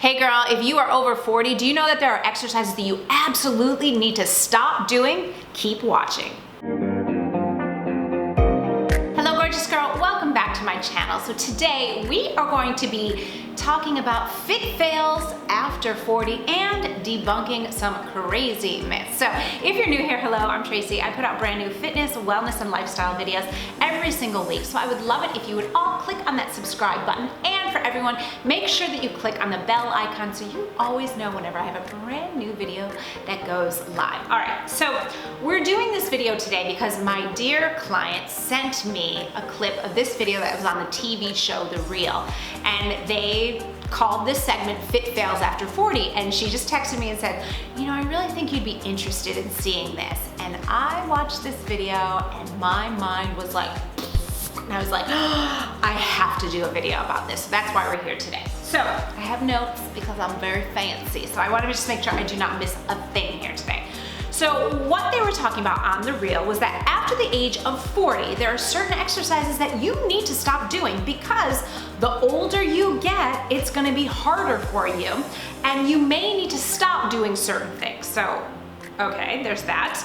Hey girl, if you are over 40, do you know that there are exercises that you absolutely need to stop doing? Keep watching. Hello gorgeous girl, welcome back to my channel. So today we are going to be talking about fit fails after 40 and debunking some crazy myths. So if you're new here, hello, I'm Tracy. I put out brand new fitness, wellness, and lifestyle videos every single week. So I would love it if you would all click on that subscribe button. And for everyone, make sure that you click on the bell icon so you always know whenever I have a brand new video that goes live. All right, so we're doing this video today because my dear client sent me a clip of this video that was on the TV show The Real, and they called this segment Fit Fails After 40, and she just texted me and said, you know, I really think you'd be interested in seeing this. And I watched this video and my mind was like, and I was like, oh, I have to do a video about this. So that's why we're here today. So I have notes because I'm very fancy, so I want to just make sure I do not miss a thing here today. So what they were talking about on The Real was that after the age of 40, there are certain exercises that you need to stop doing because the older you get, it's gonna be harder for you and you may need to stop doing certain things. So, okay, there's that.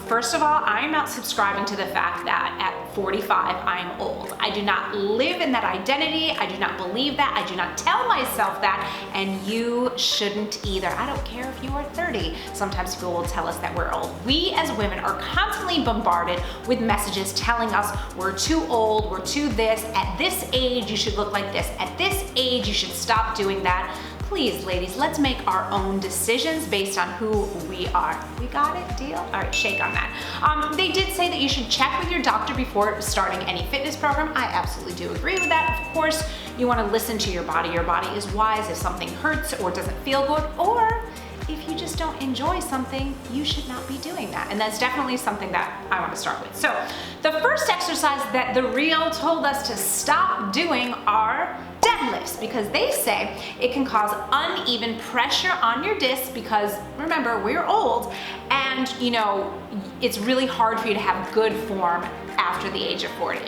First of all, I'm not subscribing to the fact that at 45, I'm old. I do not live in that identity. I do not believe that. I do not tell myself that, and you shouldn't either. I don't care if you are 30. Sometimes people will tell us that we're old. We as women are constantly bombarded with messages telling us we're too old, we're too this, at this age you should look like this, at this age you should stop doing that. Please, ladies, let's make our own decisions based on who we are. We got it? Deal? All right, shake on that. They did say that you should check with your doctor before starting any fitness program. I absolutely do agree with that. Of course, you want to listen to your body. Your body is wise. If something hurts or doesn't feel good, or if you just don't enjoy something, you should not be doing that. And that's definitely something that I want to start with. So the first exercise that The Real told us to stop doing are deadlifts, because they say it can cause uneven pressure on your discs because remember, we're old and you know, it's really hard for you to have good form after the age of 40.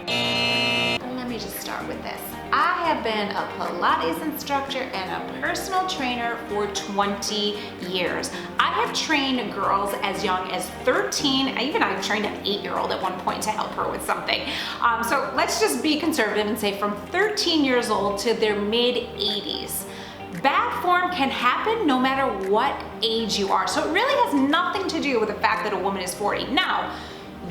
Let me just start with this. I have been a Pilates instructor and a personal trainer for 20 years. I have trained girls as young as 13. I trained an 8-year-old at one point to help her with something. So let's just be conservative and say from 13 years old to their mid-80s. Bad form can happen no matter what age you are. So it really has nothing to do with the fact that a woman is 40. Now,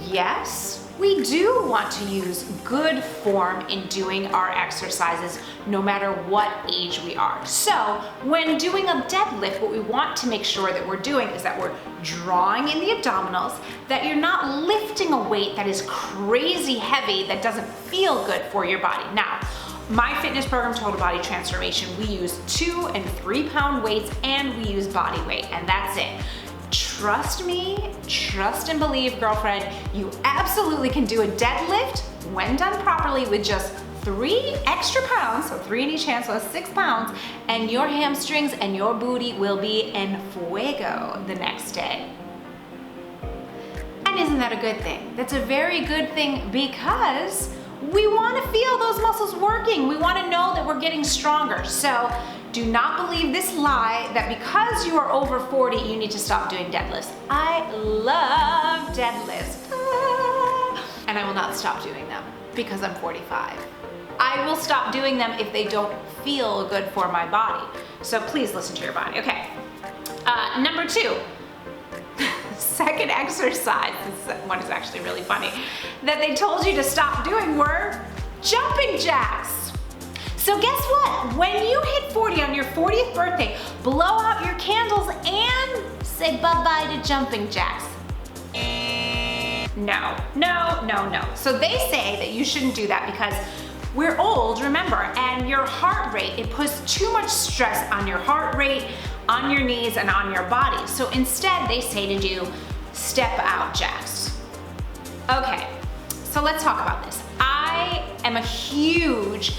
yes, we do want to use good form in doing our exercises no matter what age we are. So when doing a deadlift, what we want to make sure that we're doing is that we're drawing in the abdominals, that you're not lifting a weight that is crazy heavy that doesn't feel good for your body. Now, my fitness program, Total Body Transformation, we use 2 and 3 pound weights and we use body weight, and that's it. Trust me, trust and believe, girlfriend, you absolutely can do a deadlift when done properly with just 3 extra pounds, so 3 in each hand, so that's 6 pounds, and your hamstrings and your booty will be en fuego the next day. And isn't that a good thing? That's a very good thing because we want to feel those muscles working. We want to know that we're getting stronger. So do not believe this lie that because you are over 40, you need to stop doing deadlifts. I love deadlifts. And I will not stop doing them because I'm 45. I will stop doing them if they don't feel good for my body. So please listen to your body. Okay. Number 2. Second exercise, this one is actually really funny, that they told you to stop doing were jumping jacks. So guess what? When you hit 40 on your 40th birthday, blow out your candles and say bye-bye to jumping jacks. No, no, no, no. So they say that you shouldn't do that because we're old, remember, and your heart rate, it puts too much stress on your heart rate, on your knees, and on your body. So instead, they say to do step out jacks. Okay, so let's talk about this. I am a huge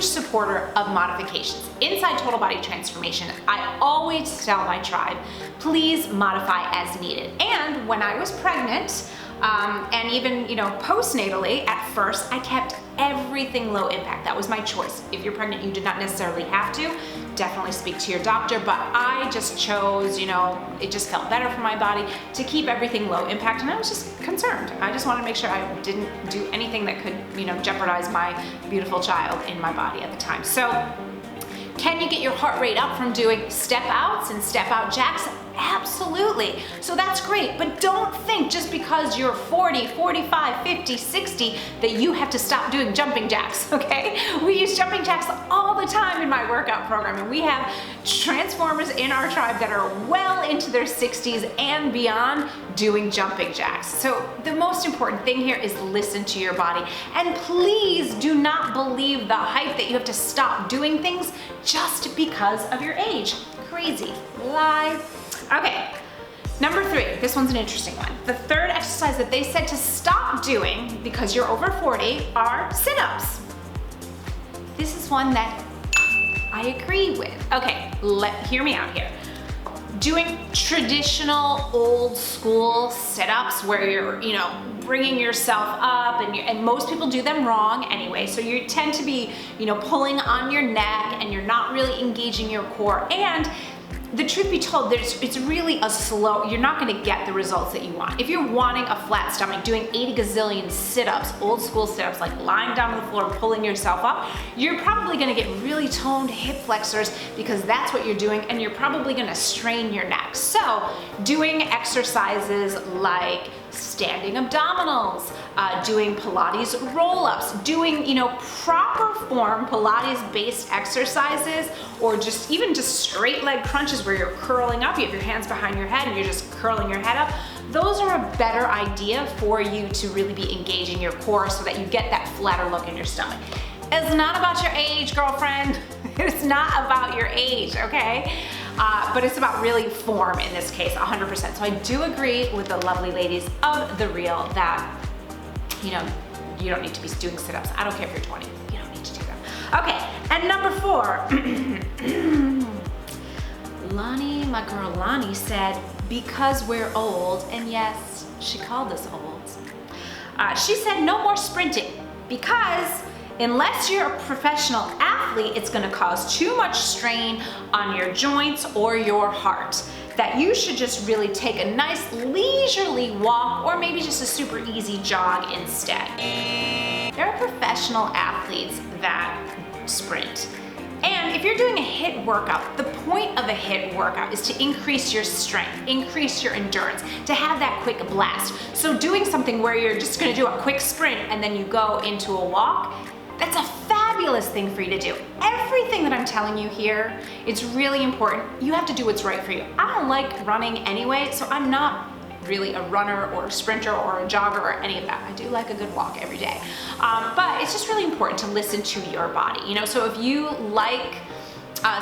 supporter of modifications. Inside Total Body Transformation, I always tell my tribe, please modify as needed. And when I was pregnant, and even, postnatally, at first, I kept everything low impact. That was my choice. If you're pregnant, you did not necessarily have to. Definitely speak to your doctor, but I just chose, you know, it just felt better for my body to keep everything low impact, and I was just concerned. I just wanted to make sure I didn't do anything that could, you know, jeopardize my beautiful child in my body at the time. So, can you get your heart rate up from doing step outs and step out jacks? Absolutely. So that's great, but don't think just because you're 40, 45, 50, 60 that you have to stop doing jumping jacks, okay? We use jumping jacks all the time in my workout program, and we have transformers in our tribe that are well into their 60s and beyond doing jumping jacks. So the most important thing here is listen to your body, and please do not believe the hype that you have to stop doing things just because of your age. Crazy lie. Okay, number 3, this one's an interesting one. The third exercise that they said to stop doing because you're over 40 are sit-ups. This is one that I agree with. Okay, hear me out here. Doing traditional old school sit-ups where you're, you know, bringing yourself up, and most people do them wrong anyway, so you tend to be, you know, pulling on your neck and you're not really engaging your core. And the truth be told, it's really a slow, you're not gonna get the results that you want. If you're wanting a flat stomach, doing 80 gazillion sit-ups, old school sit-ups, like lying down on the floor, pulling yourself up, you're probably gonna get really toned hip flexors because that's what you're doing, and you're probably gonna strain your neck. So doing exercises like standing abdominals, doing Pilates roll-ups, doing, you know, proper form Pilates-based exercises, or just even just straight leg crunches where you're curling up, you have your hands behind your head and you're just curling your head up. Those are a better idea for you to really be engaging your core so that you get that flatter look in your stomach. It's not about your age, girlfriend. It's not about your age, okay? But it's about really form in this case, 100%. So I do agree with the lovely ladies of The Real that, you know, you don't need to be doing sit-ups. I don't care if you're 20, you don't need to do them. Okay, and number 4, Lonnie, my girl Lonnie said, because we're old, and yes, she called us old. She said no more sprinting because unless you're a professional athlete, it's gonna cause too much strain on your joints or your heart, that you should just really take a nice leisurely walk or maybe just a super easy jog instead. There are professional athletes that sprint. And if you're doing a HIIT workout, the point of a HIIT workout is to increase your strength, increase your endurance, to have that quick blast. So doing something where you're just gonna do a quick sprint and then you go into a walk, that's a fabulous thing for you to do. Everything that I'm telling you here, it's really important. You have to do what's right for you. I don't like running anyway, so I'm not really a runner or a sprinter or a jogger or any of that. I do like a good walk every day. But it's just really important to listen to your body. You know, so if you like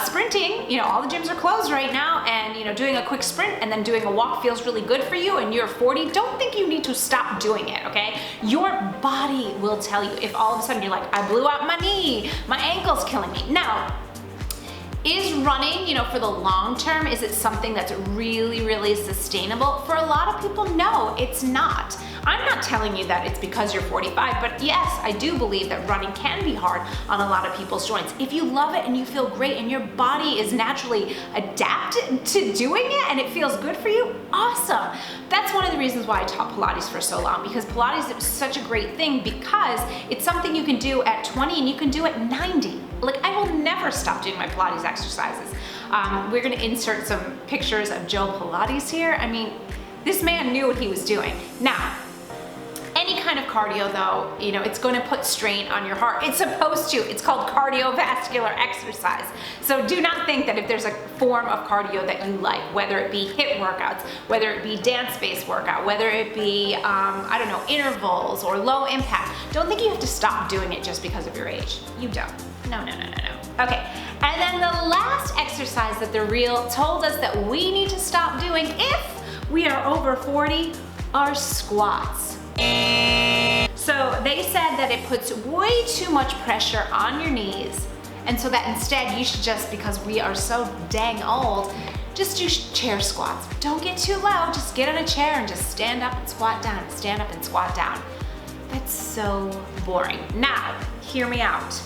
sprinting, you know, all the gyms are closed right now, and you know, doing a quick sprint and then doing a walk feels really good for you and you're 40, don't think you need to stop doing it, okay? Your body will tell you if all of a sudden you're like, I blew out my knee, my ankle's killing me. Now, is running, you know, for the long term, is it something that's really, really sustainable? For a lot of people, no, it's not. I'm not telling you that it's because you're 45, but yes, I do believe that running can be hard on a lot of people's joints. If you love it and you feel great and your body is naturally adapted to doing it and it feels good for you, awesome. That's one of the reasons why I taught Pilates for so long, because Pilates is such a great thing because it's something you can do at 20 and you can do at 90. Like, I will never stop doing my Pilates exercises. We're gonna insert some pictures of Joe Pilates here. I mean, this man knew what he was doing. Now, any kind of cardio though, you know, it's going to put strain on your heart. It's supposed to. It's called cardiovascular exercise. So do not think that if there's a form of cardio that you like, whether it be HIIT workouts, whether it be dance-based workout, whether it be, I don't know, intervals or low impact, don't think you have to stop doing it just because of your age. You don't. No. Okay, and then the last exercise that The Real told us that we need to stop doing if we are over 40 are squats. So they said that it puts way too much pressure on your knees, and so that instead you should just, because we are so dang old, just do chair squats. Don't get too low, just get in a chair and just stand up and squat down, stand up and squat down. That's so boring. Now, hear me out.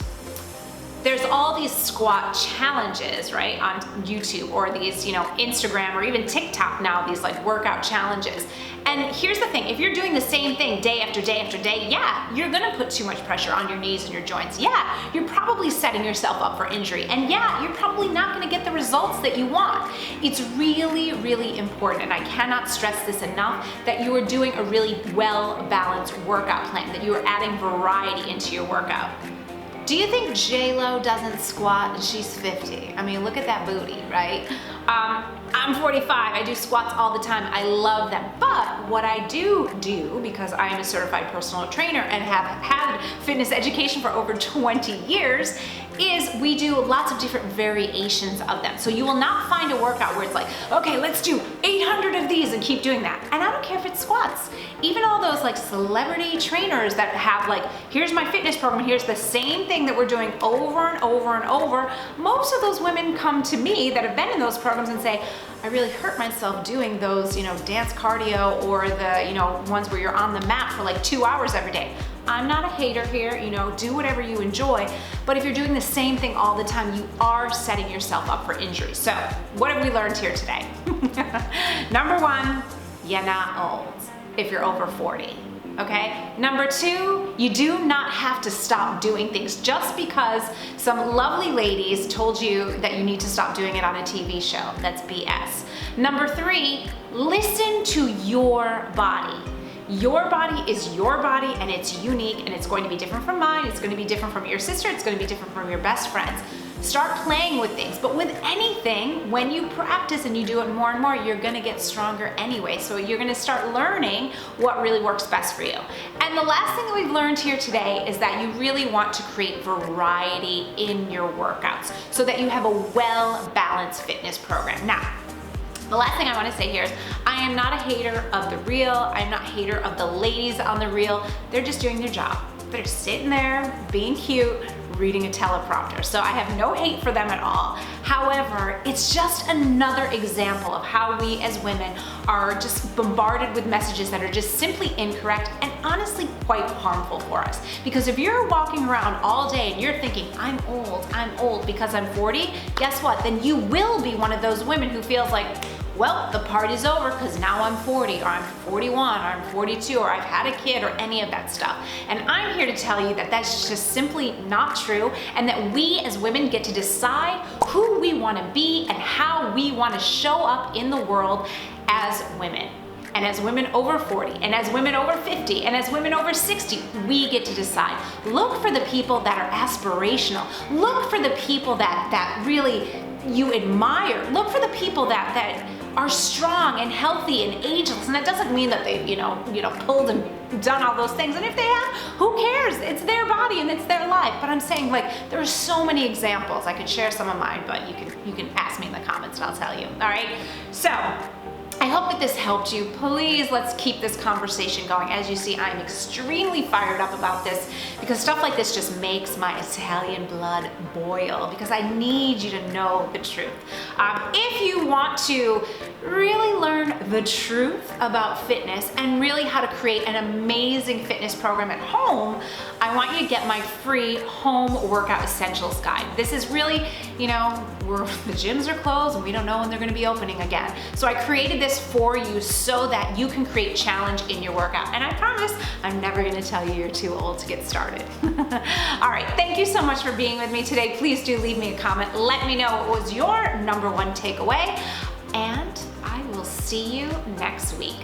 There's all these squat challenges, right, on YouTube, or these, Instagram, or even TikTok now, these like workout challenges. And here's the thing, if you're doing the same thing day after day after day, yeah, you're gonna put too much pressure on your knees and your joints. Yeah, you're probably setting yourself up for injury. And yeah, you're probably not gonna get the results that you want. It's really, really important, and I cannot stress this enough, that you are doing a really well-balanced workout plan, that you are adding variety into your workout. Do you think J-Lo doesn't squat and she's 50? I mean, look at that booty, right? I'm 45, I do squats all the time, I love them. But what I do, because I am a certified personal trainer and have had fitness education for over 20 years, is we do lots of different variations of them. So you will not find a workout where it's like, okay, let's do 800 of these and keep doing that. And I don't care if it's squats. Even all those like celebrity trainers that have like, here's my fitness program, here's the same thing that we're doing over and over and over. Most of those women come to me that have been in those programs and say, I really hurt myself doing those, dance cardio, or the, ones where you're on the mat for like 2 hours every day. I'm not a hater here, do whatever you enjoy, but if you're doing the same thing all the time, you are setting yourself up for injury. So what have we learned here today? Number one, you're not old if you're over 40. Okay? Number two, you do not have to stop doing things just because some lovely ladies told you that you need to stop doing it on a TV show. That's BS. Number three, listen to your body. Your body is your body, and it's unique, and it's going to be different from mine. It's going to be different from your sister. It's going to be different from your best friends. Start playing with things. But with anything, when you practice and you do it more and more, you're gonna get stronger anyway. So you're gonna start learning what really works best for you. And the last thing that we've learned here today is that you really want to create variety in your workouts so that you have a well-balanced fitness program. Now, the last thing I want to say here is I am not a hater of the reel. I'm not a hater of the ladies on the reel. They're just doing their job. They're sitting there being cute, reading a teleprompter. So I have no hate for them at all. However, it's just another example of how we as women are just bombarded with messages that are just simply incorrect and honestly quite harmful for us. Because if you're walking around all day and you're thinking, I'm old because I'm 40, guess what? Then you will be one of those women who feels like, well, the party's over because now I'm 40, or I'm 41, or I'm 42, or I've had a kid, or any of that stuff. And I'm here to tell you that that's just simply not true, and that we as women get to decide who we want to be and how we want to show up in the world as women. And as women over 40, and as women over 50, and as women over 60, we get to decide. Look for the people that are aspirational. Look for the people that really you admire. Look for the people that are strong and healthy and ageless. And that doesn't mean that they've, pulled and done all those things. And if they have, who cares? It's their body and it's their life. But I'm saying, like, there are so many examples. I could share some of mine, but you can ask me in the comments and I'll tell you. All right? So, I hope that this helped you. Please, let's keep this conversation going. As you see, I'm extremely fired up about this because stuff like this just makes my Italian blood boil, because I need you to know the truth. If you want to really learn the truth about fitness and really how to create an amazing fitness program at home, I want you to get my free home workout essentials guide. This is really, the gyms are closed and we don't know when they're gonna be opening again. So I created this for you so that you can create challenge in your workout. And I promise I'm never gonna tell you you're too old to get started. All right, thank you so much for being with me today. Please do leave me a comment. Let me know what was your #1 takeaway, and I will see you next week.